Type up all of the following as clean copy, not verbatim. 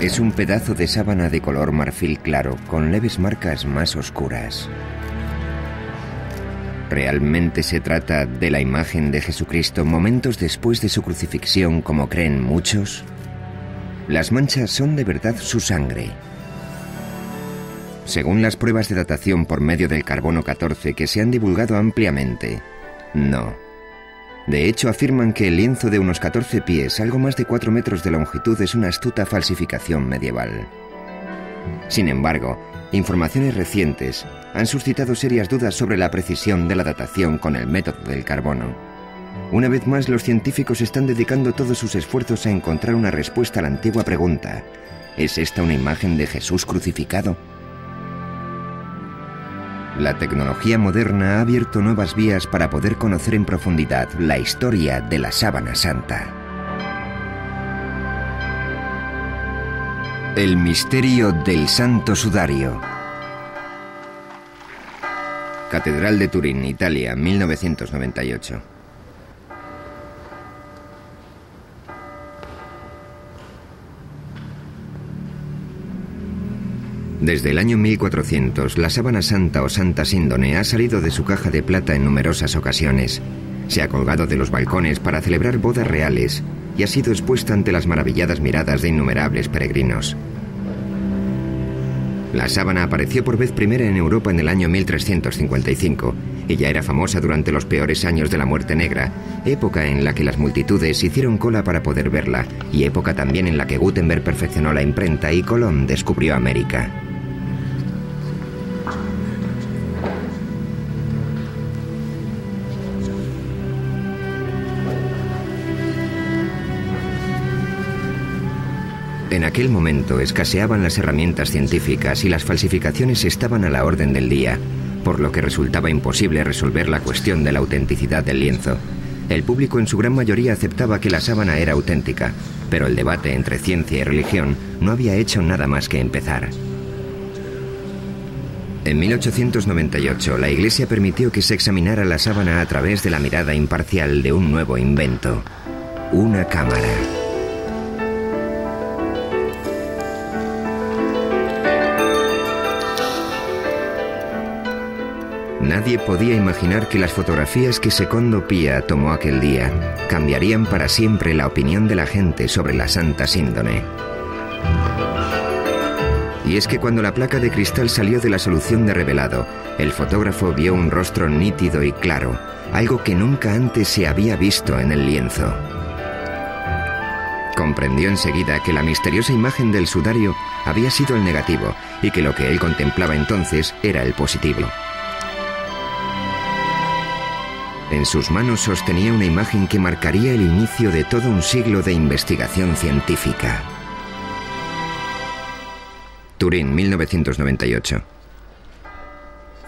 Es un pedazo de sábana de color marfil claro, con leves marcas más oscuras. ¿Realmente se trata de la imagen de Jesucristo momentos después de su crucifixión, como creen muchos? Las manchas son de verdad su sangre. Según las pruebas de datación por medio del carbono 14 que se han divulgado ampliamente, no. De hecho, afirman que el lienzo de unos 14 pies, algo más de 4 metros de longitud, es una astuta falsificación medieval. Sin embargo, informaciones recientes han suscitado serias dudas sobre la precisión de la datación con el método del carbono. Una vez más, los científicos están dedicando todos sus esfuerzos a encontrar una respuesta a la antigua pregunta: ¿es esta una imagen de Jesús crucificado? La tecnología moderna ha abierto nuevas vías para poder conocer en profundidad la historia de la Sábana Santa. El misterio del Santo Sudario. Catedral de Turín, Italia, 1998. Desde el año 1400, la sábana santa o santa síndone ha salido de su caja de plata en numerosas ocasiones. Se ha colgado de los balcones para celebrar bodas reales y ha sido expuesta ante las maravilladas miradas de innumerables peregrinos. La sábana apareció por vez primera en Europa en el año 1355 y ya era famosa durante los peores años de la Muerte Negra, época en la que las multitudes hicieron cola para poder verla y época también en la que Gutenberg perfeccionó la imprenta y Colón descubrió América. En aquel momento escaseaban las herramientas científicas y las falsificaciones estaban a la orden del día, por lo que resultaba imposible resolver la cuestión de la autenticidad del lienzo. El público en su gran mayoría aceptaba que la sábana era auténtica, pero el debate entre ciencia y religión no había hecho nada más que empezar. En 1898, la Iglesia permitió que se examinara la sábana a través de la mirada imparcial de un nuevo invento: una cámara. Nadie podía imaginar que las fotografías que Secondo Pia tomó aquel día cambiarían para siempre la opinión de la gente sobre la Santa Síndone. Y es que cuando la placa de cristal salió de la solución de revelado, el fotógrafo vio un rostro nítido y claro, algo que nunca antes se había visto en el lienzo. Comprendió enseguida que la misteriosa imagen del sudario había sido el negativo y que lo que él contemplaba entonces era el positivo. En sus manos sostenía una imagen que marcaría el inicio de todo un siglo de investigación científica. Turín, 1998.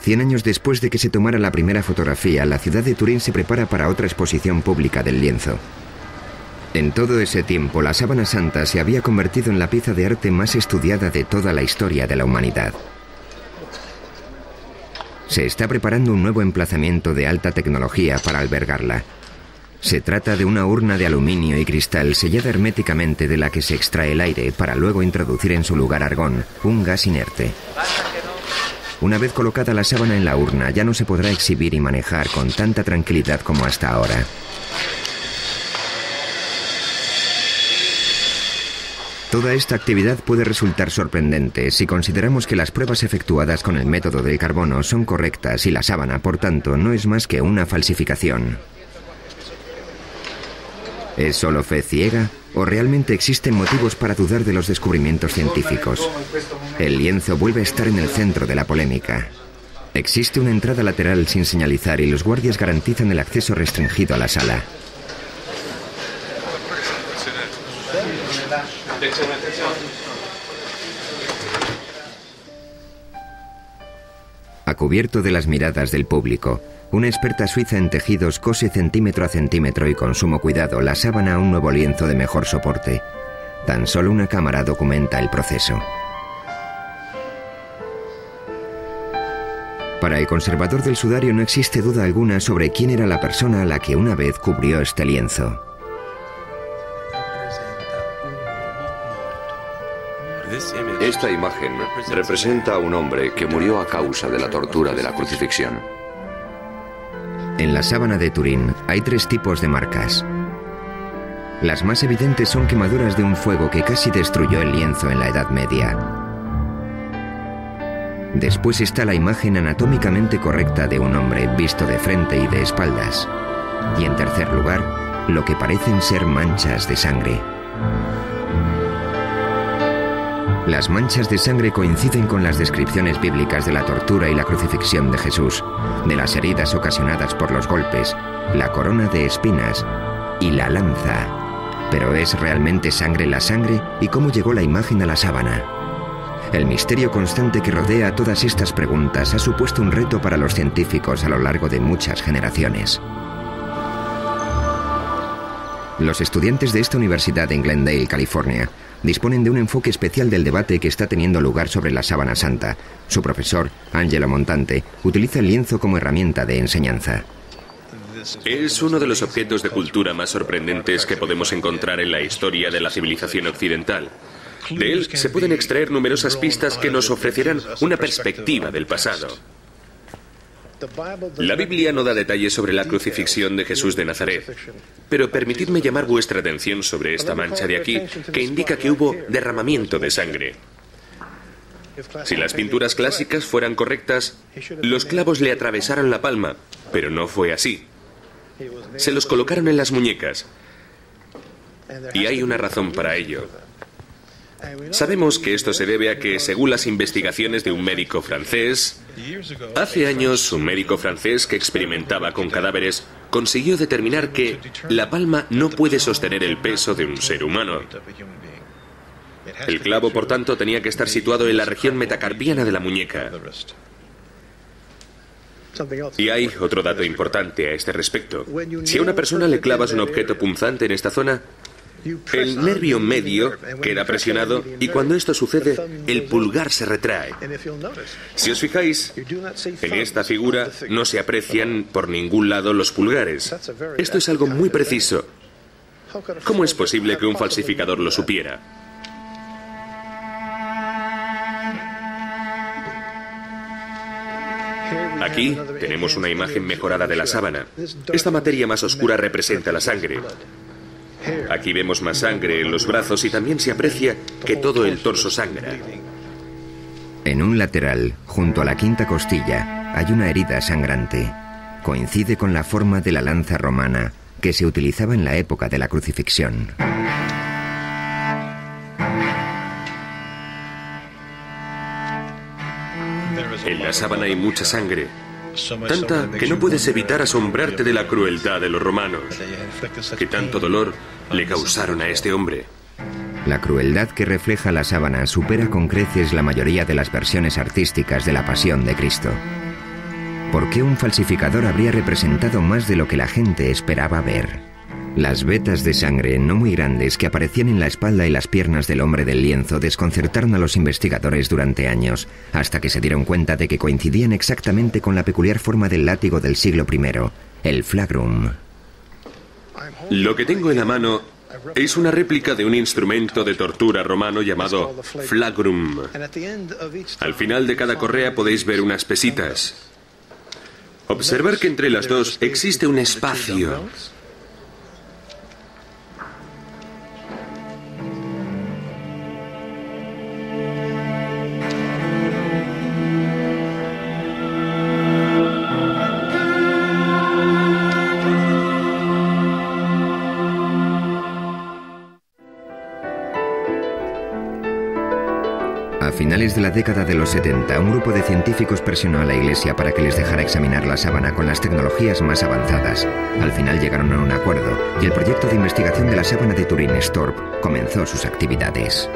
100 años después de que se tomara la primera fotografía, la ciudad de Turín se prepara para otra exposición pública del lienzo. En todo ese tiempo, la sábana santa se había convertido en la pieza de arte más estudiada de toda la historia de la humanidad. Se está preparando un nuevo emplazamiento de alta tecnología para albergarla. Se trata de una urna de aluminio y cristal sellada herméticamente de la que se extrae el aire para luego introducir en su lugar argón, un gas inerte. Una vez colocada la sábana en la urna, ya no se podrá exhibir y manejar con tanta tranquilidad como hasta ahora. Toda esta actividad puede resultar sorprendente si consideramos que las pruebas efectuadas con el método del carbono son correctas y la sábana, por tanto, no es más que una falsificación. ¿Es solo fe ciega o realmente existen motivos para dudar de los descubrimientos científicos? El lienzo vuelve a estar en el centro de la polémica. Existe una entrada lateral sin señalizar y los guardias garantizan el acceso restringido a la sala. A cubierto de las miradas del público, una experta suiza en tejidos cose centímetro a centímetro y con sumo cuidado la sábana a un nuevo lienzo de mejor soporte. Tan solo una cámara documenta el proceso. Para el conservador del sudario no existe duda alguna sobre quién era la persona a la que una vez cubrió este lienzo. Esta imagen representa a un hombre que murió a causa de la tortura de la crucifixión. En la sábana de Turín hay 3 tipos de marcas. Las más evidentes son quemaduras de un fuego que casi destruyó el lienzo en la Edad Media. Después está la imagen anatómicamente correcta de un hombre visto de frente y de espaldas. Y en tercer lugar, lo que parecen ser manchas de sangre. Las manchas de sangre coinciden con las descripciones bíblicas de la tortura y la crucifixión de Jesús, de las heridas ocasionadas por los golpes, la corona de espinas y la lanza. ¿Pero es realmente sangre la sangre? ¿Y cómo llegó la imagen a la sábana? El misterio constante que rodea todas estas preguntas ha supuesto un reto para los científicos a lo largo de muchas generaciones. Los estudiantes de esta universidad en Glendale, California, disponen de un enfoque especial del debate que está teniendo lugar sobre la sábana santa. Su profesor, Angelo Montante, utiliza el lienzo como herramienta de enseñanza. Es uno de los objetos de cultura más sorprendentes que podemos encontrar en la historia de la civilización occidental. De él se pueden extraer numerosas pistas que nos ofrecerán una perspectiva del pasado. La Biblia no da detalles sobre la crucifixión de Jesús de Nazaret, pero permitidme llamar vuestra atención sobre esta mancha de aquí, que indica que hubo derramamiento de sangre. Si las pinturas clásicas fueran correctas, los clavos le atravesaron la palma, pero no fue así. Se los colocaron en las muñecas, y hay una razón para ello. Sabemos que esto se debe a que, según las investigaciones de un médico francés, hace años un médico francés que experimentaba con cadáveres consiguió determinar que la palma no puede sostener el peso de un ser humano. El clavo, por tanto, tenía que estar situado en la región metacarpiana de la muñeca. Y hay otro dato importante a este respecto. Si a una persona le clavas un objeto punzante en esta zona, el nervio medio queda presionado y cuando esto sucede, el pulgar se retrae. Si os fijáis, en esta figura no se aprecian por ningún lado los pulgares. Esto es algo muy preciso. ¿Cómo es posible que un falsificador lo supiera? Aquí tenemos una imagen mejorada de la sábana. Esta materia más oscura representa la sangre. Aquí vemos más sangre en los brazos y también se aprecia que todo el torso sangra. En un lateral, junto a la quinta costilla, hay una herida sangrante. Coincide con la forma de la lanza romana que se utilizaba en la época de la crucifixión. En la sábana hay mucha sangre. Tanta que no puedes evitar asombrarte de la crueldad de los romanos. Que tanto dolor le causaron a este hombre. La crueldad que refleja la sábana supera con creces la mayoría de las versiones artísticas de la Pasión de Cristo. ¿Por qué un falsificador habría representado más de lo que la gente esperaba ver? Las vetas de sangre no muy grandes que aparecían en la espalda y las piernas del hombre del lienzo desconcertaron a los investigadores durante años, hasta que se dieron cuenta de que coincidían exactamente con la peculiar forma del látigo del siglo I, el flagrum. Lo que tengo en la mano es una réplica de un instrumento de tortura romano llamado flagrum. Al final de cada correa podéis ver unas pesitas. Observar que entre las dos existe un espacio. A finales de la década de los 70, un grupo de científicos presionó a la Iglesia para que les dejara examinar la sábana con las tecnologías más avanzadas. Al final llegaron a un acuerdo y el proyecto de investigación de la sábana de Turín, STORP, comenzó sus actividades.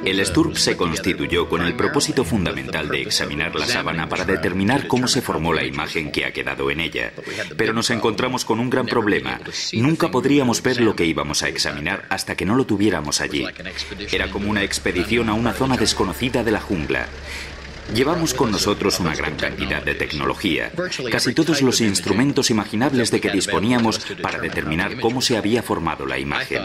El STURP se constituyó con el propósito fundamental de examinar la sábana para determinar cómo se formó la imagen que ha quedado en ella. Pero nos encontramos con un gran problema. Nunca podríamos ver lo que íbamos a examinar hasta que no lo tuviéramos allí. Era como una expedición a una zona desconocida de la jungla. Llevamos con nosotros una gran cantidad de tecnología, casi todos los instrumentos imaginables de que disponíamos para determinar cómo se había formado la imagen.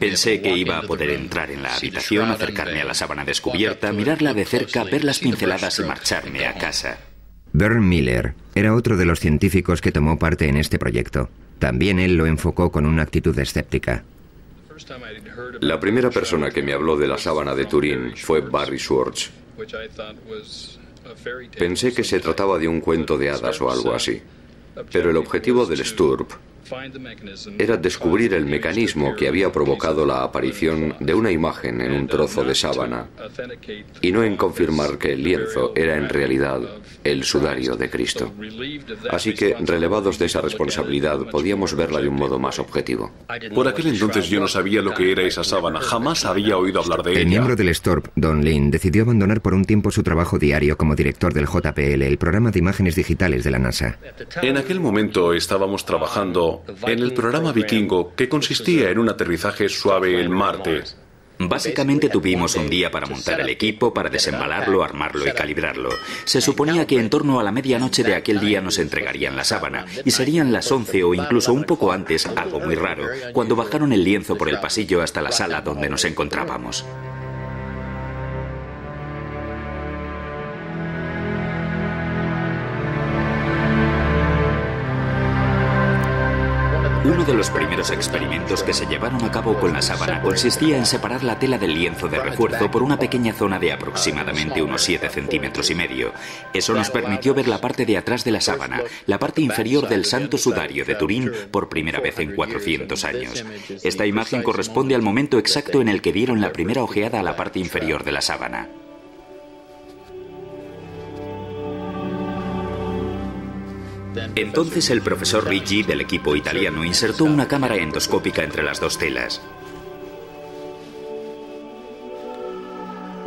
Pensé que iba a poder entrar en la habitación, acercarme a la sábana descubierta, mirarla de cerca, ver las pinceladas y marcharme a casa. Vern Miller era otro de los científicos que tomó parte en este proyecto. También él lo enfocó con una actitud escéptica. La primera persona que me habló de la sábana de Turín fue Barry Schwartz. Pensé que se trataba de un cuento de hadas o algo así. Pero el objetivo del STURP era descubrir el mecanismo que había provocado la aparición de una imagen en un trozo de sábana y no en confirmar que el lienzo era en realidad el sudario de Cristo. Así que, relevados de esa responsabilidad, podíamos verla de un modo más objetivo. Por aquel entonces yo no sabía lo que era esa sábana, jamás había oído hablar de ella. El miembro del STURP, Don Lin, decidió abandonar por un tiempo su trabajo diario como director del JPL, el programa de imágenes digitales de la NASA. En aquel momento estábamos trabajando en el programa Vikingo, que consistía en un aterrizaje suave en Marte. Básicamente tuvimos un día para montar el equipo, para desembalarlo, armarlo y calibrarlo. Se suponía que en torno a la medianoche de aquel día nos entregarían la sábana, y serían las 11 o incluso un poco antes, algo muy raro, cuando bajaron el lienzo por el pasillo hasta la sala donde nos encontrábamos. Uno de los primeros experimentos que se llevaron a cabo con la sábana consistía en separar la tela del lienzo de refuerzo por una pequeña zona de aproximadamente unos 7,5 centímetros. Eso nos permitió ver la parte de atrás de la sábana, la parte inferior del Santo Sudario de Turín, por primera vez en 400 años. Esta imagen corresponde al momento exacto en el que dieron la primera ojeada a la parte inferior de la sábana. Entonces el profesor Ricci del equipo italiano insertó una cámara endoscópica entre las dos telas.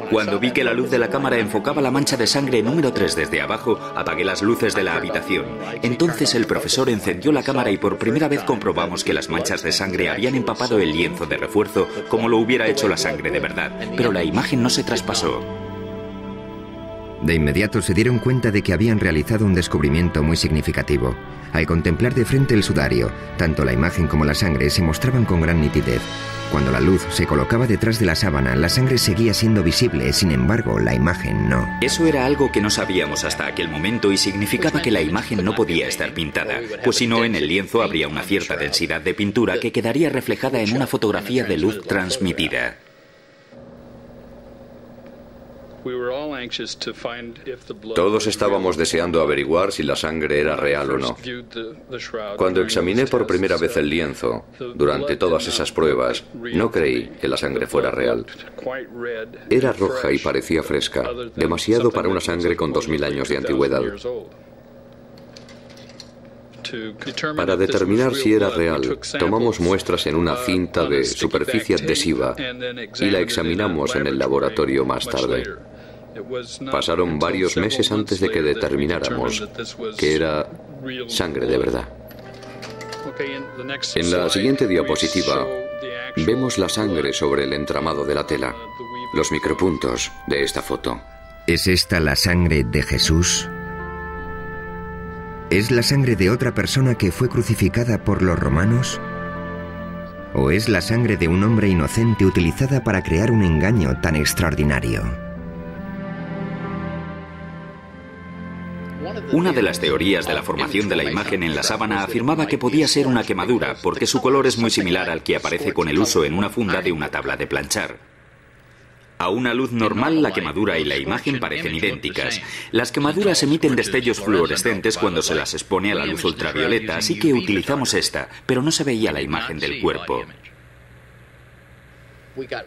Cuando vi que la luz de la cámara enfocaba la mancha de sangre número 3 desde abajo, apagué las luces de la habitación. Entonces el profesor encendió la cámara y por primera vez comprobamos que las manchas de sangre habían empapado el lienzo de refuerzo como lo hubiera hecho la sangre de verdad, pero la imagen no se traspasó. De inmediato se dieron cuenta de que habían realizado un descubrimiento muy significativo. Al contemplar de frente el sudario, tanto la imagen como la sangre se mostraban con gran nitidez. Cuando la luz se colocaba detrás de la sábana, la sangre seguía siendo visible, sin embargo, la imagen no. Eso era algo que no sabíamos hasta aquel momento y significaba que la imagen no podía estar pintada, pues si no, en el lienzo habría una cierta densidad de pintura que quedaría reflejada en una fotografía de luz transmitida. Todos estábamos deseando averiguar si la sangre era real o no. Cuando examiné por primera vez el lienzo, durante todas esas pruebas, no creí que la sangre fuera real. Era roja y parecía fresca, demasiado para una sangre con 2000 años de antigüedad. Para determinar si era real, tomamos muestras en una cinta de superficie adhesiva y la examinamos en el laboratorio más tarde. Pasaron varios meses antes de que determináramos que era sangre de verdad. En la siguiente diapositiva vemos la sangre sobre el entramado de la tela, los micropuntos de esta foto. ¿Es esta la sangre de Jesús? ¿Es la sangre de otra persona que fue crucificada por los romanos? ¿O es la sangre de un hombre inocente utilizada para crear un engaño tan extraordinario? Una de las teorías de la formación de la imagen en la sábana afirmaba que podía ser una quemadura, porque su color es muy similar al que aparece con el uso en una funda de una tabla de planchar. A una luz normal, la quemadura y la imagen parecen idénticas. Las quemaduras emiten destellos fluorescentes cuando se las expone a la luz ultravioleta, así que utilizamos esta, pero no se veía la imagen del cuerpo.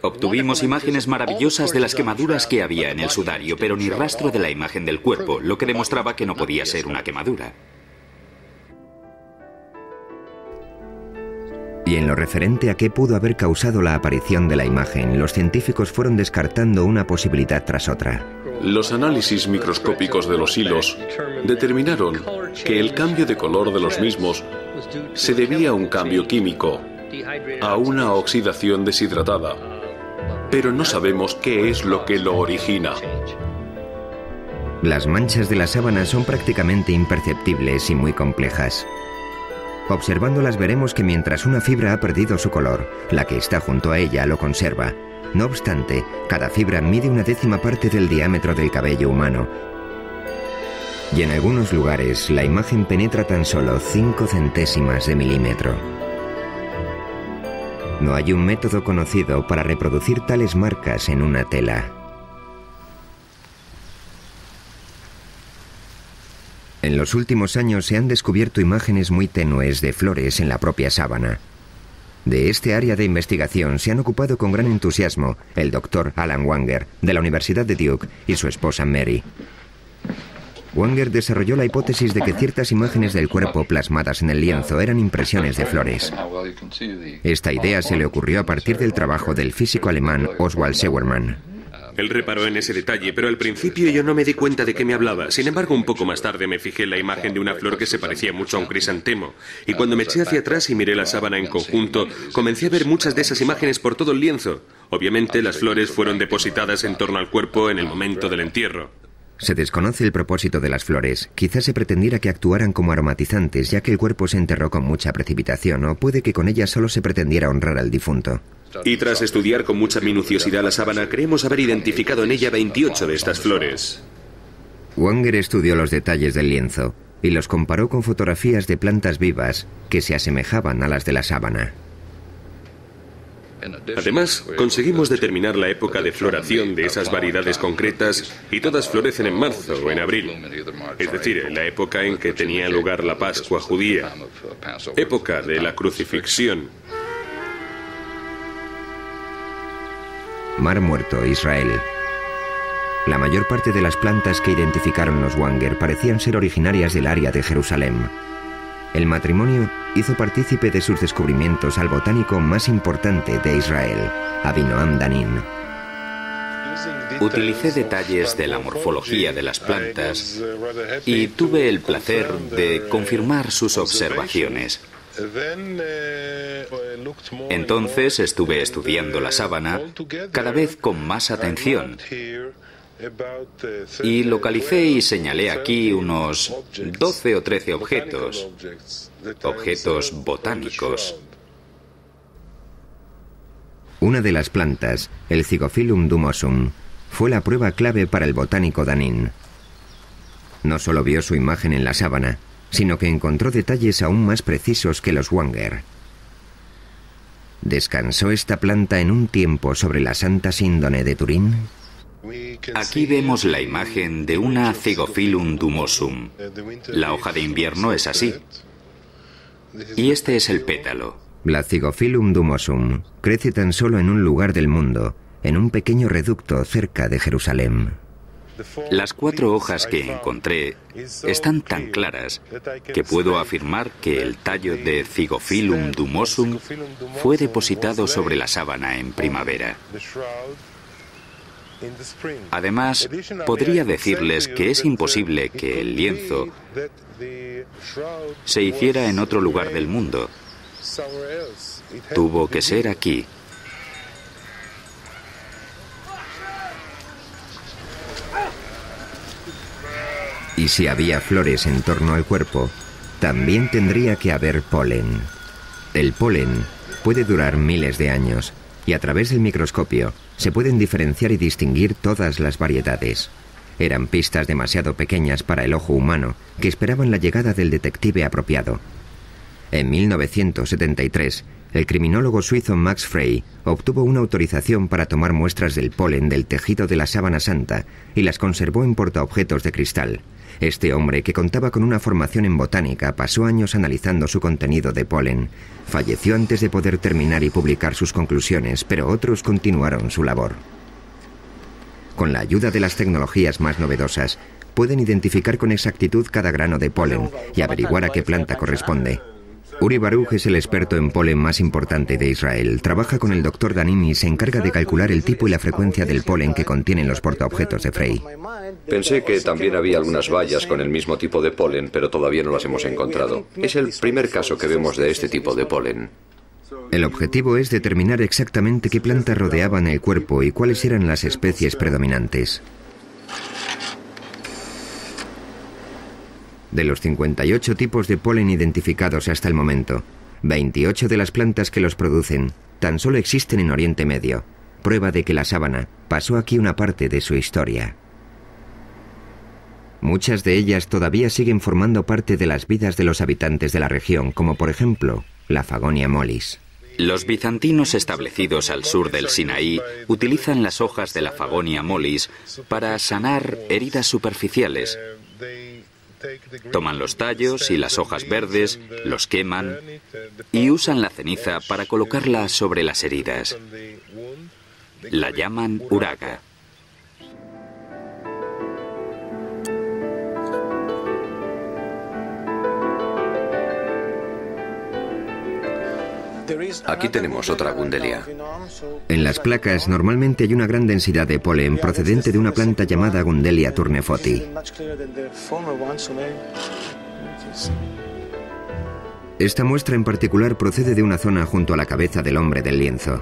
Obtuvimos imágenes maravillosas de las quemaduras que había en el sudario, pero ni rastro de la imagen del cuerpo, lo que demostraba que no podía ser una quemadura. Y en lo referente a qué pudo haber causado la aparición de la imagen, los científicos fueron descartando una posibilidad tras otra. Los análisis microscópicos de los hilos determinaron que el cambio de color de los mismos se debía a un cambio químico, a una oxidación deshidratada, pero no sabemos qué es lo que lo origina. Las manchas de la sábana son prácticamente imperceptibles y muy complejas. Observándolas veremos que mientras una fibra ha perdido su color, la que está junto a ella lo conserva. No obstante, cada fibra mide 1/10 parte del diámetro del cabello humano. Y en algunos lugares, la imagen penetra tan solo 5 centésimas de milímetro. No hay un método conocido para reproducir tales marcas en una tela. En los últimos años se han descubierto imágenes muy tenues de flores en la propia sábana. De este área de investigación se han ocupado con gran entusiasmo el doctor Alan Wanger, de la Universidad de Duke, y su esposa Mary. Wanger desarrolló la hipótesis de que ciertas imágenes del cuerpo plasmadas en el lienzo eran impresiones de flores. Esta idea se le ocurrió a partir del trabajo del físico alemán Oswald Scheuermann. Él reparó en ese detalle, pero al principio yo no me di cuenta de qué me hablaba. Sin embargo, un poco más tarde me fijé en la imagen de una flor que se parecía mucho a un crisantemo. Y cuando me eché hacia atrás y miré la sábana en conjunto, comencé a ver muchas de esas imágenes por todo el lienzo. Obviamente, las flores fueron depositadas en torno al cuerpo en el momento del entierro. Se desconoce el propósito de las flores. Quizás se pretendiera que actuaran como aromatizantes, ya que el cuerpo se enterró con mucha precipitación, o puede que con ellas solo se pretendiera honrar al difunto. Y tras estudiar con mucha minuciosidad la sábana, creemos haber identificado en ella 28 de estas flores. Wanger estudió los detalles del lienzo y los comparó con fotografías de plantas vivas que se asemejaban a las de la sábana. Además, conseguimos determinar la época de floración de esas variedades concretas y todas florecen en marzo o en abril, es decir, en la época en que tenía lugar la Pascua judía, época de la crucifixión. Mar Muerto, Israel. La mayor parte de las plantas que identificaron los Wanger parecían ser originarias del área de Jerusalén. El matrimonio hizo partícipe de sus descubrimientos al botánico más importante de Israel, Avinoam Danin. Utilicé detalles de la morfología de las plantas y tuve el placer de confirmar sus observaciones. Entonces estuve estudiando la sábana cada vez con más atención y localicé y señalé aquí unos 12 o 13 objetos botánicos. Una de las plantas, el Zygophyllum dumosum, fue la prueba clave para el botánico Danin. No solo vio su imagen en la sábana, sino que encontró detalles aún más precisos que los Wanger. ¿Descansó esta planta en un tiempo sobre la Santa Síndone de Turín? Aquí vemos la imagen de una Zygophyllum dumosum. La hoja de invierno es así. Y este es el pétalo. La Zygophyllum dumosum crece tan solo en un lugar del mundo, en un pequeño reducto cerca de Jerusalén. Las 4 hojas que encontré están tan claras que puedo afirmar que el tallo de Zygophyllum dumosum fue depositado sobre la sábana en primavera. Además, podría decirles que es imposible que el lienzo se hiciera en otro lugar del mundo. Tuvo que ser aquí. Y si había flores en torno al cuerpo, también tendría que haber polen. El polen puede durar miles de años y a través del microscopio se pueden diferenciar y distinguir todas las variedades. Eran pistas demasiado pequeñas para el ojo humano que esperaban la llegada del detective apropiado. En 1973, el criminólogo suizo Max Frey obtuvo una autorización para tomar muestras del polen del tejido de la sábana santa y las conservó en portaobjetos de cristal. Este hombre, que contaba con una formación en botánica, pasó años analizando su contenido de polen. Falleció antes de poder terminar y publicar sus conclusiones, pero otros continuaron su labor. Con la ayuda de las tecnologías más novedosas, pueden identificar con exactitud cada grano de polen y averiguar a qué planta corresponde. Uri Baruch es el experto en polen más importante de Israel. Trabaja con el Dr. Danin y se encarga de calcular el tipo y la frecuencia del polen que contienen los portaobjetos de Frey. Pensé que también había algunas bayas con el mismo tipo de polen, pero todavía no las hemos encontrado. Es el primer caso que vemos de este tipo de polen. El objetivo es determinar exactamente qué plantas rodeaban el cuerpo y cuáles eran las especies predominantes. De los 58 tipos de polen identificados hasta el momento, 28 de las plantas que los producen tan solo existen en Oriente Medio, prueba de que la sábana pasó aquí una parte de su historia. Muchas de ellas todavía siguen formando parte de las vidas de los habitantes de la región, como por ejemplo la Fagonia mollis. Los bizantinos establecidos al sur del Sinaí utilizan las hojas de la Fagonia mollis para sanar heridas superficiales. Toman los tallos y las hojas verdes, los queman y usan la ceniza para colocarla sobre las heridas. La llaman uraga. Aquí tenemos otra gundelia. En las placas normalmente hay una gran densidad de polen procedente de una planta llamada Gundelia tournefoti. Esta muestra en particular procede de una zona junto a la cabeza del hombre del lienzo.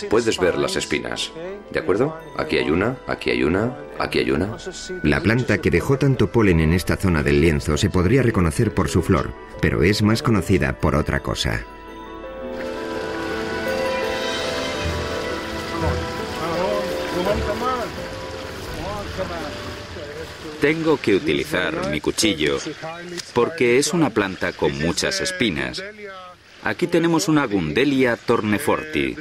Puedes ver las espinas, ¿de acuerdo? Aquí hay una, aquí hay una, aquí hay una. La planta que dejó tanto polen en esta zona del lienzo se podría reconocer por su flor, pero es más conocida por otra cosa. Tengo que utilizar mi cuchillo porque es una planta con muchas espinas. Aquí tenemos una Gundelia tournefoti.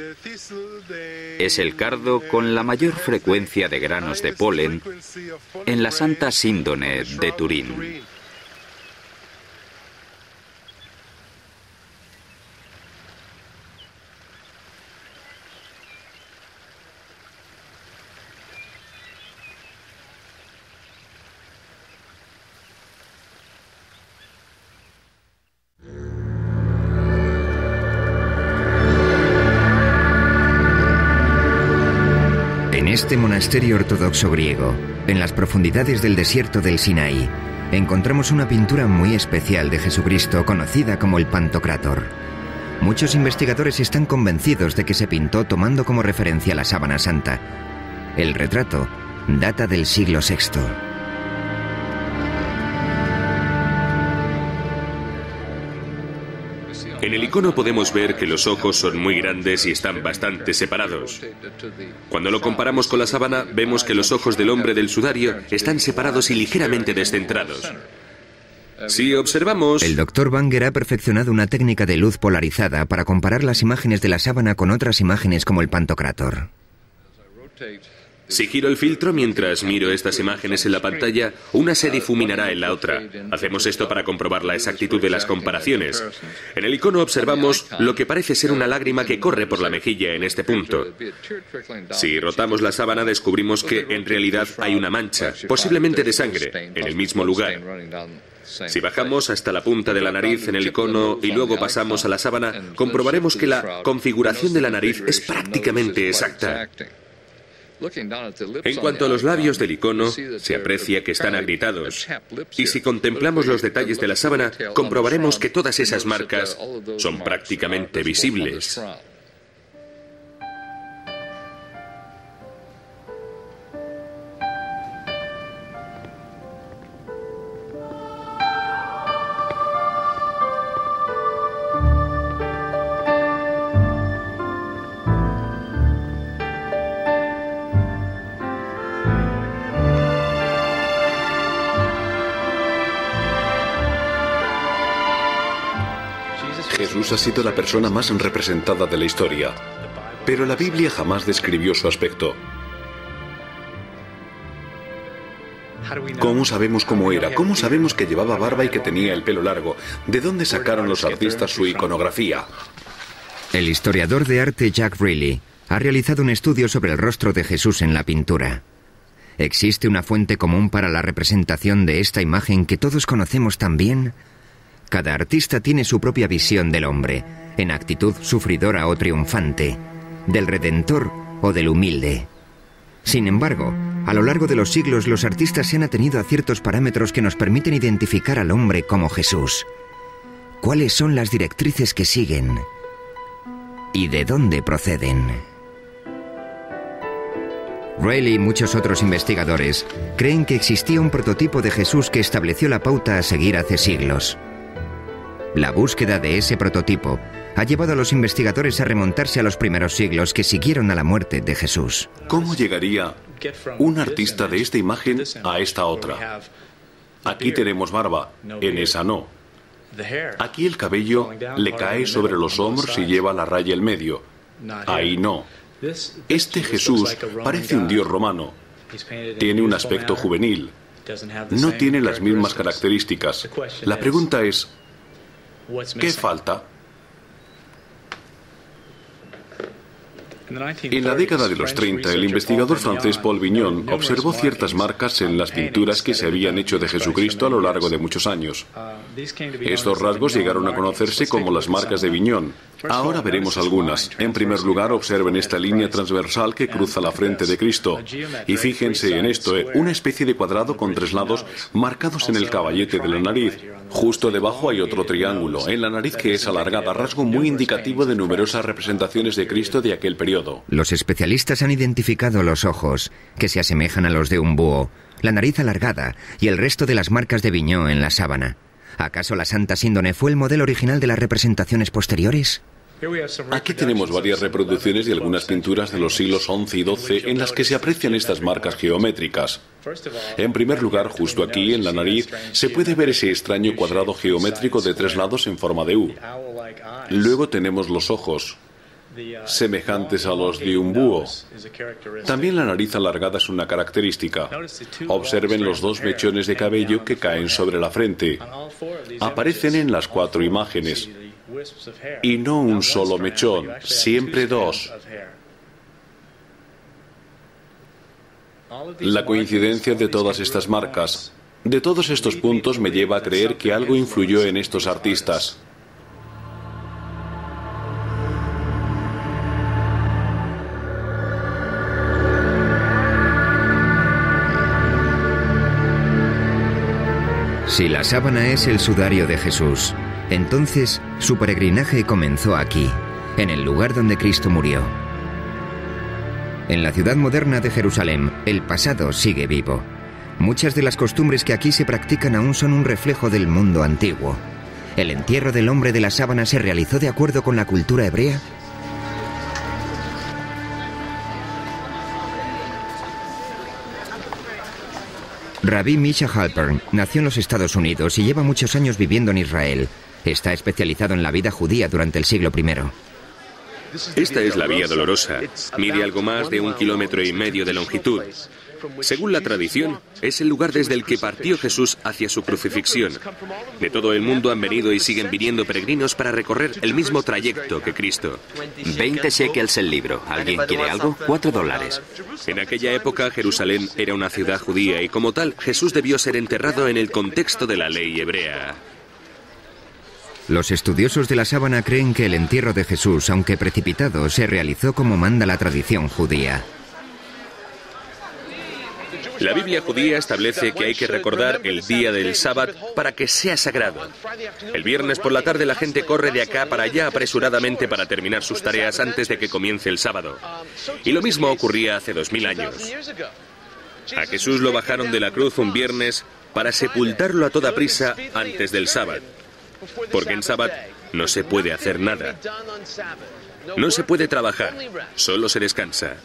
Es el cardo con la mayor frecuencia de granos de polen en la Santa Síndone de Turín. En este monasterio ortodoxo griego, en las profundidades del desierto del Sinaí, encontramos una pintura muy especial de Jesucristo conocida como el Pantocrátor. Muchos investigadores están convencidos de que se pintó tomando como referencia la sábana santa. El retrato data del siglo VI. En el icono podemos ver que los ojos son muy grandes y están bastante separados. Cuando lo comparamos con la sábana, vemos que los ojos del hombre del sudario están separados y ligeramente descentrados. Si observamos... El Dr. Banger ha perfeccionado una técnica de luz polarizada para comparar las imágenes de la sábana con otras imágenes como el Pantocrátor. Si giro el filtro mientras miro estas imágenes en la pantalla, una se difuminará en la otra. Hacemos esto para comprobar la exactitud de las comparaciones. En el icono observamos lo que parece ser una lágrima que corre por la mejilla en este punto. Si rotamos la sábana descubrimos que en realidad hay una mancha, posiblemente de sangre, en el mismo lugar. Si bajamos hasta la punta de la nariz en el icono y luego pasamos a la sábana, comprobaremos que la configuración de la nariz es prácticamente exacta. En cuanto a los labios del icono, se aprecia que están agrietados. Y si contemplamos los detalles de la sábana, comprobaremos que todas esas marcas son prácticamente visibles. Jesús ha sido la persona más representada de la historia, pero la Biblia jamás describió su aspecto. ¿Cómo sabemos cómo era? ¿Cómo sabemos que llevaba barba y que tenía el pelo largo? ¿De dónde sacaron los artistas su iconografía? El historiador de arte Jack Riley ha realizado un estudio sobre el rostro de Jesús en la pintura. ¿Existe una fuente común para la representación de esta imagen que todos conocemos tan bien? Cada artista tiene su propia visión del hombre, en actitud sufridora o triunfante, del redentor o del humilde. Sin embargo, a lo largo de los siglos los artistas se han atenido a ciertos parámetros que nos permiten identificar al hombre como Jesús. ¿Cuáles son las directrices que siguen? ¿Y de dónde proceden? Rayleigh y muchos otros investigadores creen que existía un prototipo de Jesús que estableció la pauta a seguir hace siglos. La búsqueda de ese prototipo ha llevado a los investigadores a remontarse a los primeros siglos que siguieron a la muerte de Jesús. ¿Cómo llegaría un artista de esta imagen a esta otra? Aquí tenemos barba, en esa no. Aquí el cabello le cae sobre los hombros y lleva la raya en medio. Ahí no. Este Jesús parece un dios romano. Tiene un aspecto juvenil. No tiene las mismas características. La pregunta es, ¿qué falta? En la década de los 30, el investigador francés Paul Vignon observó ciertas marcas en las pinturas que se habían hecho de Jesucristo a lo largo de muchos años. Estos rasgos llegaron a conocerse como las marcas de Vignon. Ahora veremos algunas. En primer lugar, observen esta línea transversal que cruza la frente de Cristo. Y fíjense en esto, una especie de cuadrado con 3 lados marcados en el caballete de la nariz. Justo debajo hay otro triángulo, en la nariz que es alargada, rasgo muy indicativo de numerosas representaciones de Cristo de aquel periodo. Los especialistas han identificado los ojos, que se asemejan a los de un búho, la nariz alargada y el resto de las marcas de Vignon en la sábana. ¿Acaso la Santa Síndone fue el modelo original de las representaciones posteriores? Aquí tenemos varias reproducciones de algunas pinturas de los siglos XI y XII en las que se aprecian estas marcas geométricas. En primer lugar, justo aquí, en la nariz, se puede ver ese extraño cuadrado geométrico de 3 lados en forma de U. Luego tenemos los ojos, semejantes a los de un búho. También la nariz alargada es una característica. Observen los 2 mechones de cabello que caen sobre la frente. Aparecen en las 4 imágenes. Y no un solo mechón, siempre 2. La coincidencia de todas estas marcas, de todos estos puntos, me lleva a creer que algo influyó en estos artistas. Si la sábana es el sudario de Jesús, entonces su peregrinaje comenzó aquí, en el lugar donde Cristo murió. En la ciudad moderna de Jerusalén, el pasado sigue vivo. Muchas de las costumbres que aquí se practican aún son un reflejo del mundo antiguo. ¿El entierro del hombre de la sábana se realizó de acuerdo con la cultura hebrea? Rabbi Misha Halpern nació en los Estados Unidos y lleva muchos años viviendo en Israel. Está especializado en la vida judía durante el siglo I. Esta es la Vía Dolorosa. Mide algo más de 1,5 kilómetros de longitud. Según la tradición, es el lugar desde el que partió Jesús hacia su crucifixión. De todo el mundo han venido y siguen viniendo peregrinos para recorrer el mismo trayecto que Cristo. 20 shekels el libro. ¿Alguien quiere algo? $4. En aquella época, Jerusalén era una ciudad judía y como tal, Jesús debió ser enterrado en el contexto de la ley hebrea. Los estudiosos de la sábana creen que el entierro de Jesús, aunque precipitado, se realizó como manda la tradición judía. La Biblia judía establece que hay que recordar el día del sábado para que sea sagrado. El viernes por la tarde la gente corre de acá para allá apresuradamente para terminar sus tareas antes de que comience el sábado. Y lo mismo ocurría hace 2000 años. A Jesús lo bajaron de la cruz un viernes para sepultarlo a toda prisa antes del sábado. Porque en sábado no se puede hacer nada. No se puede trabajar, solo se descansa.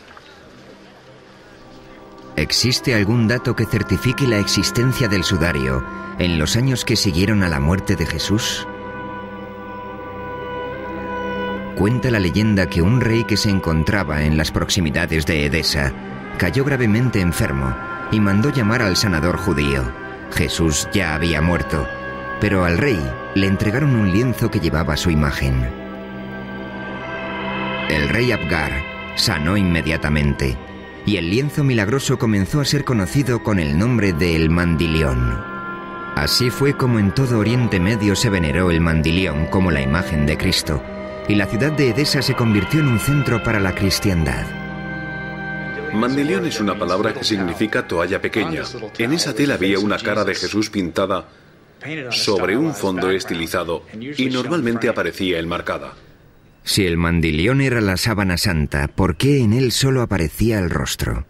¿Existe algún dato que certifique la existencia del sudario en los años que siguieron a la muerte de Jesús? Cuenta la leyenda que un rey que se encontraba en las proximidades de Edesa cayó gravemente enfermo y mandó llamar al sanador judío. Jesús ya había muerto, pero al rey le entregaron un lienzo que llevaba su imagen. El rey Abgar sanó inmediatamente y el lienzo milagroso comenzó a ser conocido con el nombre de El Mandilión. Así fue como en todo Oriente Medio se veneró el mandilión como la imagen de Cristo, y la ciudad de Edesa se convirtió en un centro para la cristiandad. Mandilión es una palabra que significa toalla pequeña. En esa tela había una cara de Jesús pintada sobre un fondo estilizado y normalmente aparecía enmarcada. Si el mandilión era la sábana santa, ¿por qué en él solo aparecía el rostro?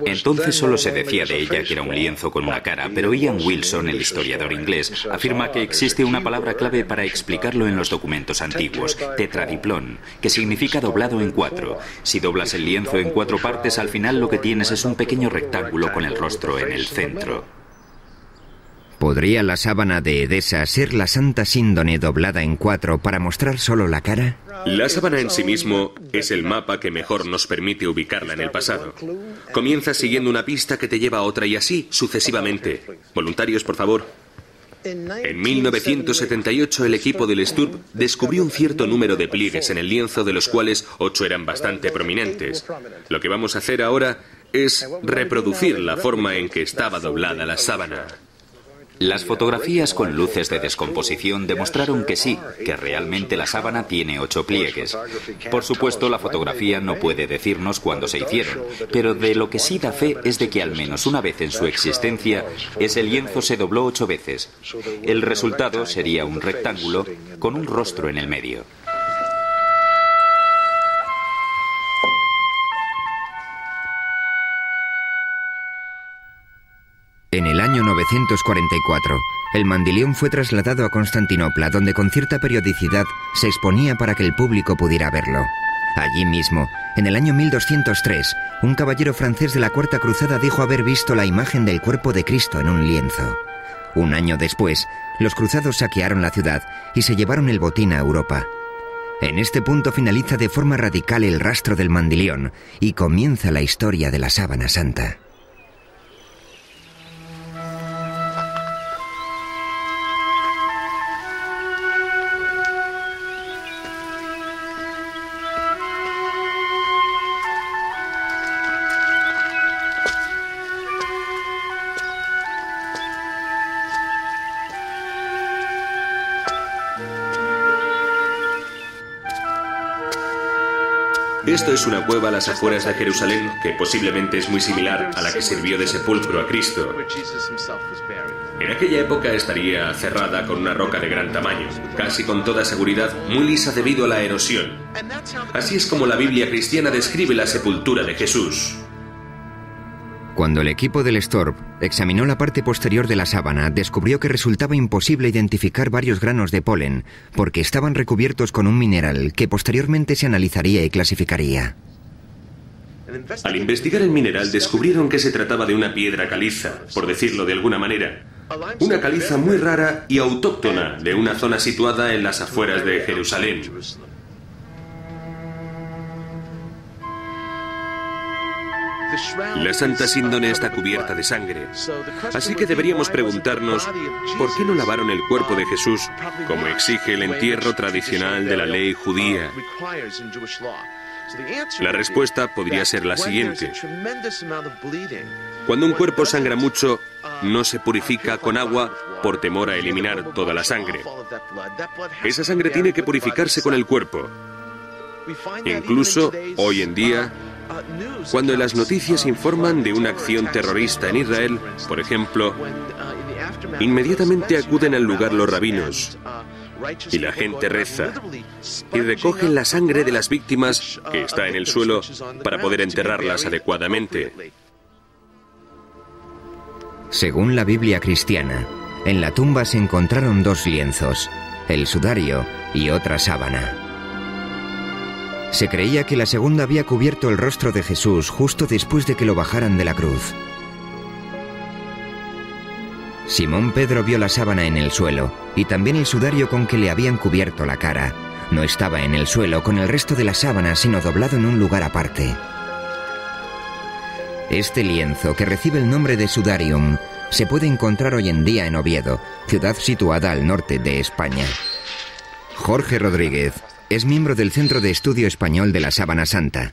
Entonces solo se decía de ella que era un lienzo con una cara, pero Ian Wilson, el historiador inglés, afirma que existe una palabra clave para explicarlo en los documentos antiguos, tetradiplón, que significa doblado en 4. Si doblas el lienzo en 4 partes, al final lo que tienes es un pequeño rectángulo con el rostro en el centro. ¿Podría la sábana de Edesa ser la Santa Síndone doblada en 4 para mostrar solo la cara? La sábana en sí mismo es el mapa que mejor nos permite ubicarla en el pasado. Comienzas siguiendo una pista que te lleva a otra y así sucesivamente. Voluntarios, por favor. En 1978 el equipo del Sturb descubrió un cierto número de pliegues en el lienzo, de los cuales 8 eran bastante prominentes. Lo que vamos a hacer ahora es reproducir la forma en que estaba doblada la sábana. Las fotografías con luces de descomposición demostraron que sí, que realmente la sábana tiene 8 pliegues. Por supuesto, la fotografía no puede decirnos cuándo se hicieron, pero de lo que sí da fe es de que al menos una vez en su existencia, ese lienzo se dobló 8 veces. El resultado sería un rectángulo con un rostro en el medio. En el año 944, el mandilión fue trasladado a Constantinopla, donde con cierta periodicidad se exponía para que el público pudiera verlo. Allí mismo, en el año 1203, un caballero francés de la Cuarta Cruzada dijo haber visto la imagen del cuerpo de Cristo en un lienzo. Un año después, los cruzados saquearon la ciudad y se llevaron el botín a Europa. En este punto finaliza de forma radical el rastro del mandilión y comienza la historia de la sábana santa. Esto es una cueva a las afueras de Jerusalén que posiblemente es muy similar a la que sirvió de sepulcro a Cristo. En aquella época estaría cerrada con una roca de gran tamaño, casi con toda seguridad muy lisa debido a la erosión. Así es como la Biblia cristiana describe la sepultura de Jesús. Cuando el equipo del Sturb examinó la parte posterior de la sábana, descubrió que resultaba imposible identificar varios granos de polen, porque estaban recubiertos con un mineral que posteriormente se analizaría y clasificaría. Al investigar el mineral descubrieron que se trataba de una piedra caliza, por decirlo de alguna manera. Una caliza muy rara y autóctona de una zona situada en las afueras de Jerusalén. La Santa Síndone está cubierta de sangre, así que deberíamos preguntarnos ¿por qué no lavaron el cuerpo de Jesús como exige el entierro tradicional de la ley judía? La respuesta podría ser la siguiente. Cuando un cuerpo sangra mucho, no se purifica con agua por temor a eliminar toda la sangre. Esa sangre tiene que purificarse con el cuerpo. Incluso hoy en día, cuando en las noticias informan de una acción terrorista en Israel, por ejemplo, inmediatamente acuden al lugar los rabinos y la gente reza y recogen la sangre de las víctimas que está en el suelo para poder enterrarlas adecuadamente. Según la Biblia cristiana, en la tumba se encontraron 2 lienzos, el sudario y otra sábana. Se creía que la segunda había cubierto el rostro de Jesús justo después de que lo bajaran de la cruz. Simón Pedro vio la sábana en el suelo y también el sudario con que le habían cubierto la cara. No estaba en el suelo con el resto de la sábana, sino doblado en un lugar aparte. Este lienzo, que recibe el nombre de sudarium, se puede encontrar hoy en día en Oviedo, ciudad situada al norte de España. Jorge Rodríguez es miembro del Centro de Estudio Español de la Sábana Santa.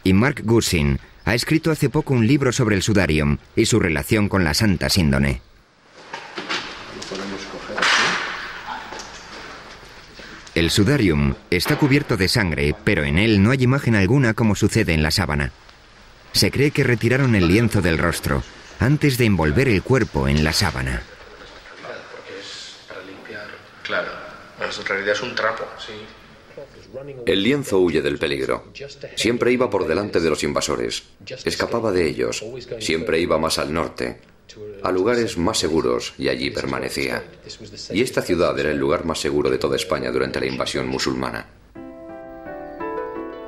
Y Mark Gussin ha escrito hace poco un libro sobre el sudarium y su relación con la Santa Síndone. El sudarium está cubierto de sangre, pero en él no hay imagen alguna como sucede en la sábana. Se cree que retiraron el lienzo del rostro antes de envolver el cuerpo en la sábana. Claro, porque es para limpiar. Claro, en realidad es un trapo, sí. El lienzo huye del peligro. Siempre iba por delante de los invasores. Escapaba de ellos. Siempre iba más al norte, a lugares más seguros, y allí permanecía. Y esta ciudad era el lugar más seguro de toda España durante la invasión musulmana.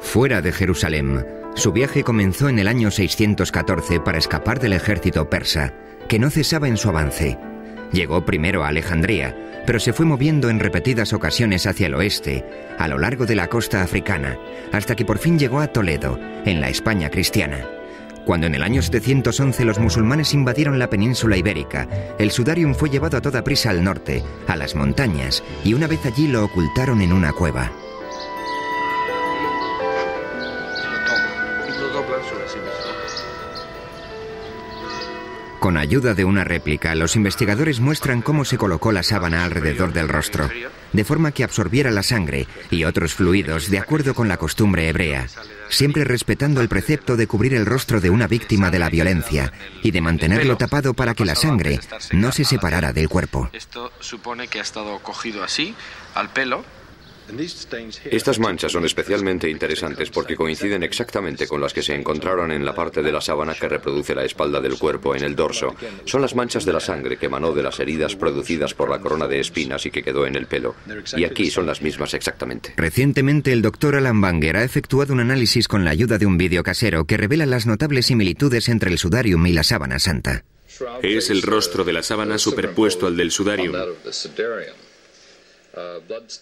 Fuera de Jerusalén, su viaje comenzó en el año 614 para escapar del ejército persa, que no cesaba en su avance. Llegó primero a Alejandría, pero se fue moviendo en repetidas ocasiones hacia el oeste, a lo largo de la costa africana, hasta que por fin llegó a Toledo, en la España cristiana. Cuando en el año 711 los musulmanes invadieron la península ibérica, el sudarium fue llevado a toda prisa al norte, a las montañas, y una vez allí lo ocultaron en una cueva. Con ayuda de una réplica, los investigadores muestran cómo se colocó la sábana alrededor del rostro, de forma que absorbiera la sangre y otros fluidos de acuerdo con la costumbre hebrea, siempre respetando el precepto de cubrir el rostro de una víctima de la violencia y de mantenerlo tapado para que la sangre no se separara del cuerpo. Esto supone que ha estado cogido así, al pelo. Estas manchas son especialmente interesantes porque coinciden exactamente con las que se encontraron en la parte de la sábana que reproduce la espalda del cuerpo, en el dorso. Son las manchas de la sangre que emanó de las heridas producidas por la corona de espinas y que quedó en el pelo. Y aquí son las mismas exactamente. Recientemente el doctor Alan Banger ha efectuado un análisis con la ayuda de un vídeo casero que revela las notables similitudes entre el sudarium y la sábana santa. Es el rostro de la sábana superpuesto al del sudarium.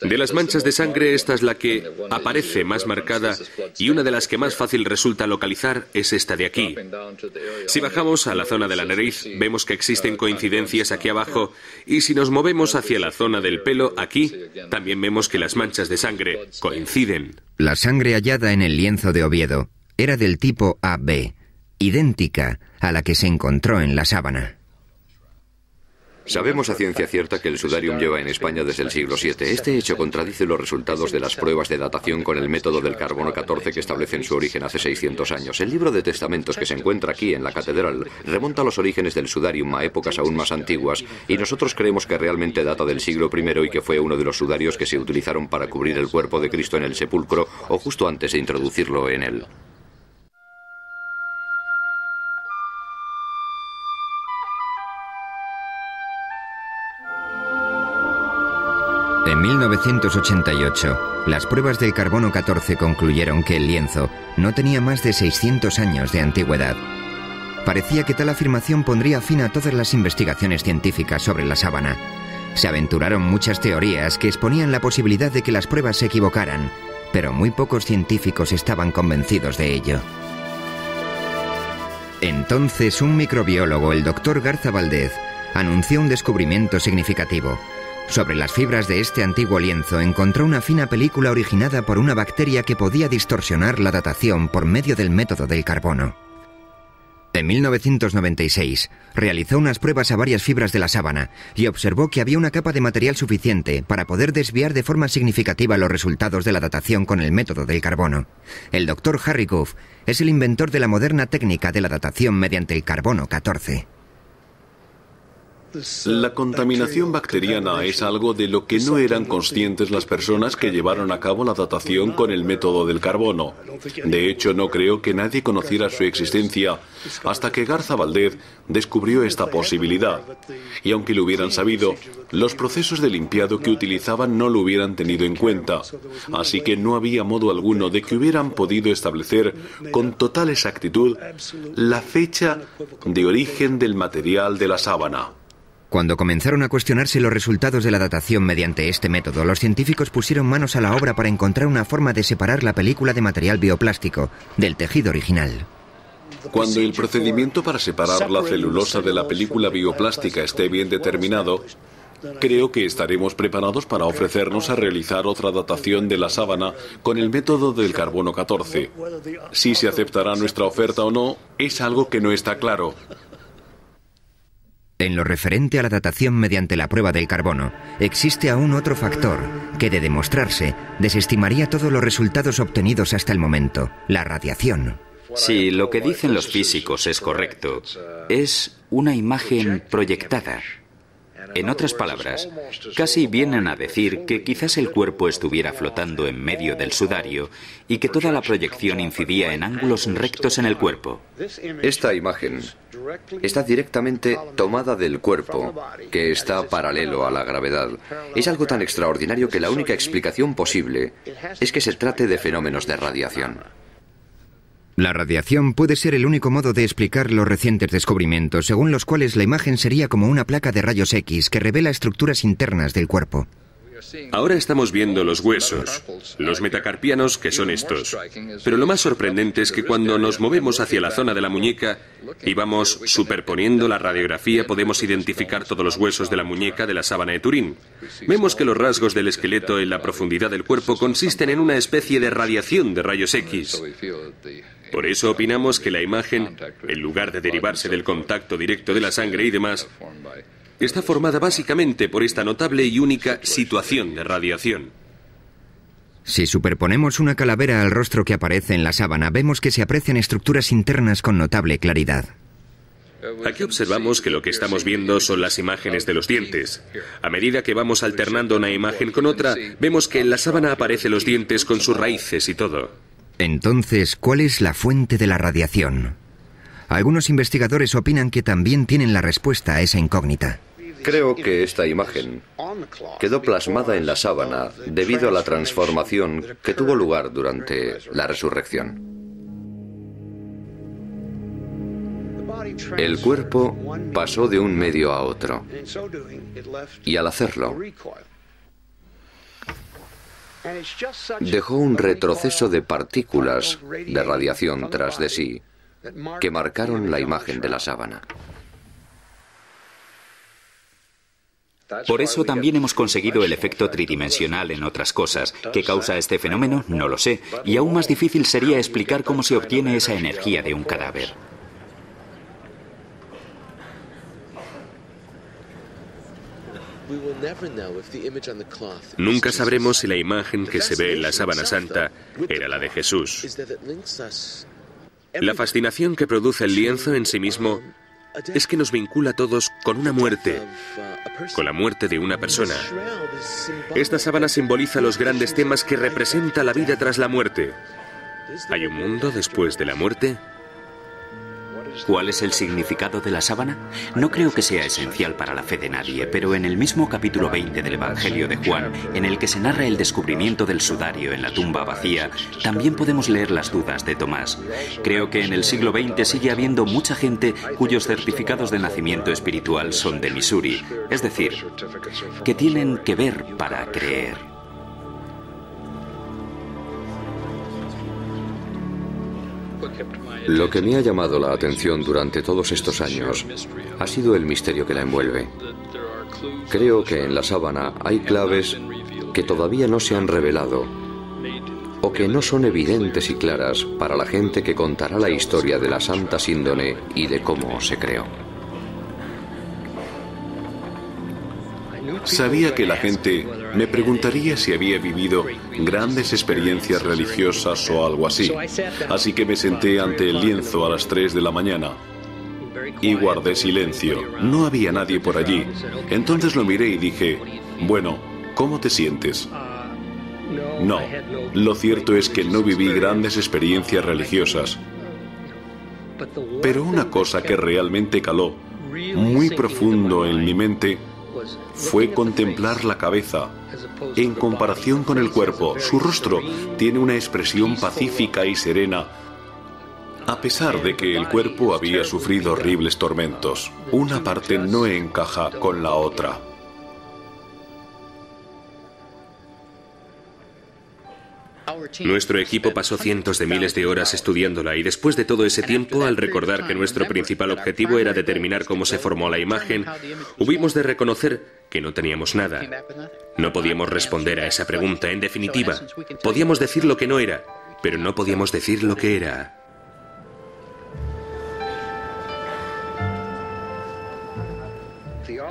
De las manchas de sangre, esta es la que aparece más marcada, y una de las que más fácil resulta localizar es esta de aquí. Si bajamos a la zona de la nariz, vemos que existen coincidencias aquí abajo, y si nos movemos hacia la zona del pelo, aquí, también vemos que las manchas de sangre coinciden. La sangre hallada en el lienzo de Oviedo era del tipo AB, idéntica a la que se encontró en la sábana. Sabemos a ciencia cierta que el sudarium lleva en España desde el siglo VII. Este hecho contradice los resultados de las pruebas de datación con el método del carbono 14 que establecen su origen hace 600 años. El libro de testamentos que se encuentra aquí en la catedral remonta los orígenes del sudarium a épocas aún más antiguas, y nosotros creemos que realmente data del siglo I y que fue uno de los sudarios que se utilizaron para cubrir el cuerpo de Cristo en el sepulcro o justo antes de introducirlo en él. En 1988, las pruebas del carbono 14 concluyeron que el lienzo no tenía más de 600 años de antigüedad. Parecía que tal afirmación pondría fin a todas las investigaciones científicas sobre la sábana. Se aventuraron muchas teorías que exponían la posibilidad de que las pruebas se equivocaran, pero muy pocos científicos estaban convencidos de ello. Entonces, un microbiólogo, el Dr. Garza Valdez, anunció un descubrimiento significativo. Sobre las fibras de este antiguo lienzo encontró una fina película originada por una bacteria que podía distorsionar la datación por medio del método del carbono. En 1996, realizó unas pruebas a varias fibras de la sábana y observó que había una capa de material suficiente para poder desviar de forma significativa los resultados de la datación con el método del carbono. El Dr. Harry Goff es el inventor de la moderna técnica de la datación mediante el carbono 14. La contaminación bacteriana es algo de lo que no eran conscientes las personas que llevaron a cabo la datación con el método del carbono. De hecho, no creo que nadie conociera su existencia hasta que Garza Valdez descubrió esta posibilidad. Y aunque lo hubieran sabido, los procesos de limpiado que utilizaban no lo hubieran tenido en cuenta. Así que no había modo alguno de que hubieran podido establecer con total exactitud la fecha de origen del material de la sábana. Cuando comenzaron a cuestionarse los resultados de la datación mediante este método, los científicos pusieron manos a la obra para encontrar una forma de separar la película de material bioplástico del tejido original. Cuando el procedimiento para separar la celulosa de la película bioplástica esté bien determinado, creo que estaremos preparados para ofrecernos a realizar otra datación de la sábana con el método del carbono 14. Si se aceptará nuestra oferta o no, es algo que no está claro. En lo referente a la datación mediante la prueba del carbono, existe aún otro factor que, de demostrarse, desestimaría todos los resultados obtenidos hasta el momento: la radiación. Si lo que dicen los físicos es correcto, es una imagen proyectada. En otras palabras, casi vienen a decir que quizás el cuerpo estuviera flotando en medio del sudario y que toda la proyección incidía en ángulos rectos en el cuerpo. Esta imagen está directamente tomada del cuerpo, que está paralelo a la gravedad. Es algo tan extraordinario que la única explicación posible es que se trate de fenómenos de radiación. La radiación puede ser el único modo de explicar los recientes descubrimientos, según los cuales la imagen sería como una placa de rayos X que revela estructuras internas del cuerpo. Ahora estamos viendo los huesos, los metacarpianos, que son estos. Pero lo más sorprendente es que cuando nos movemos hacia la zona de la muñeca y vamos superponiendo la radiografía, podemos identificar todos los huesos de la muñeca de la sábana de Turín. Vemos que los rasgos del esqueleto en la profundidad del cuerpo consisten en una especie de radiación de rayos X. Por eso opinamos que la imagen, en lugar de derivarse del contacto directo de la sangre y demás, está formada básicamente por esta notable y única situación de radiación. Si superponemos una calavera al rostro que aparece en la sábana, vemos que se aprecian estructuras internas con notable claridad. Aquí observamos que lo que estamos viendo son las imágenes de los dientes. A medida que vamos alternando una imagen con otra, vemos que en la sábana aparecen los dientes con sus raíces y todo. Entonces, ¿cuál es la fuente de la radiación? Algunos investigadores opinan que también tienen la respuesta a esa incógnita. Creo que esta imagen quedó plasmada en la sábana debido a la transformación que tuvo lugar durante la resurrección. El cuerpo pasó de un medio a otro, y al hacerlo, dejó un retroceso de partículas de radiación tras de sí que marcaron la imagen de la sábana. Por eso también hemos conseguido el efecto tridimensional en otras cosas. ¿Qué causa este fenómeno? No lo sé. Y aún más difícil sería explicar cómo se obtiene esa energía de un cadáver. Nunca sabremos si la imagen que se ve en la sábana santa era la de Jesús. La fascinación que produce el lienzo en sí mismo es que nos vincula a todos con una muerte, con la muerte de una persona. Esta sábana simboliza los grandes temas que representa la vida tras la muerte. ¿Hay un mundo después de la muerte? ¿Cuál es el significado de la sábana? No creo que sea esencial para la fe de nadie, pero en el mismo capítulo 20 del Evangelio de Juan, en el que se narra el descubrimiento del sudario en la tumba vacía, también podemos leer las dudas de Tomás. Creo que en el siglo XX sigue habiendo mucha gente cuyos certificados de nacimiento espiritual son de Missouri, es decir, que tienen que ver para creer. Lo que me ha llamado la atención durante todos estos años ha sido el misterio que la envuelve. Creo que en la sábana hay claves que todavía no se han revelado o que no son evidentes y claras para la gente que contará la historia de la Santa Síndone y de cómo se creó. Sabía que la gente me preguntaría si había vivido grandes experiencias religiosas o algo así. Así que me senté ante el lienzo a las 3 de la mañana y guardé silencio. No había nadie por allí. Entonces lo miré y dije, bueno, ¿cómo te sientes? No, lo cierto es que no viví grandes experiencias religiosas. Pero una cosa que realmente caló muy profundo en mi mente fue contemplar la cabeza. En comparación con el cuerpo, su rostro tiene una expresión pacífica y serena, a pesar de que el cuerpo había sufrido horribles tormentos. Una parte no encaja con la otra. Nuestro equipo pasó cientos de miles de horas estudiándola y después de todo ese tiempo, al recordar que nuestro principal objetivo era determinar cómo se formó la imagen, hubimos de reconocer que no teníamos nada. No podíamos responder a esa pregunta. En definitiva, podíamos decir lo que no era, pero no podíamos decir lo que era.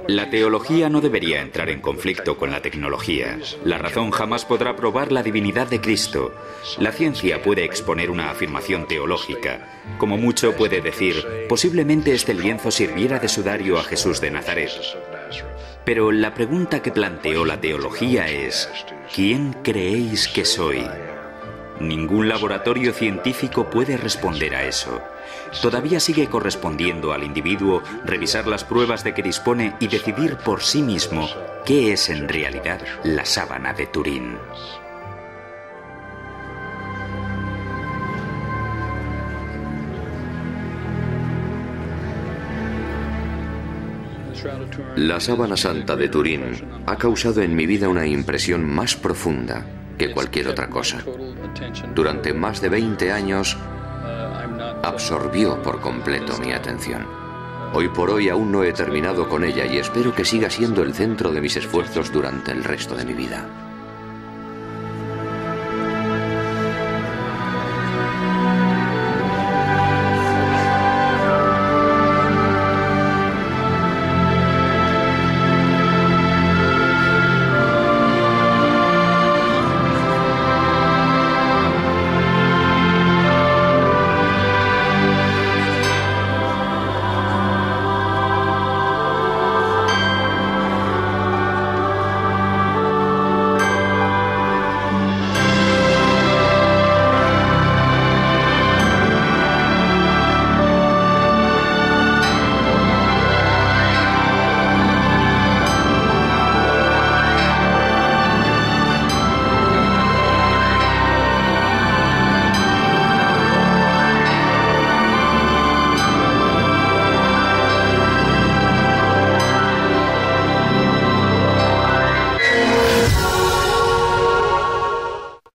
La teología no debería entrar en conflicto con la tecnología. La razón jamás podrá probar la divinidad de Cristo. La ciencia puede exponer una afirmación teológica. Como mucho puede decir, posiblemente este lienzo sirviera de sudario a Jesús de Nazaret. Pero la pregunta que planteó la teología es: ¿quién creéis que soy? Ningún laboratorio científico puede responder a eso. Todavía sigue correspondiendo al individuo revisar las pruebas de que dispone y decidir por sí mismo qué es en realidad la sábana de Turín. La sábana santa de Turín ha causado en mi vida una impresión más profunda que cualquier otra cosa. Durante más de 20 años absorbió por completo mi atención. Hoy por hoy aún no he terminado con ella y espero que siga siendo el centro de mis esfuerzos durante el resto de mi vida.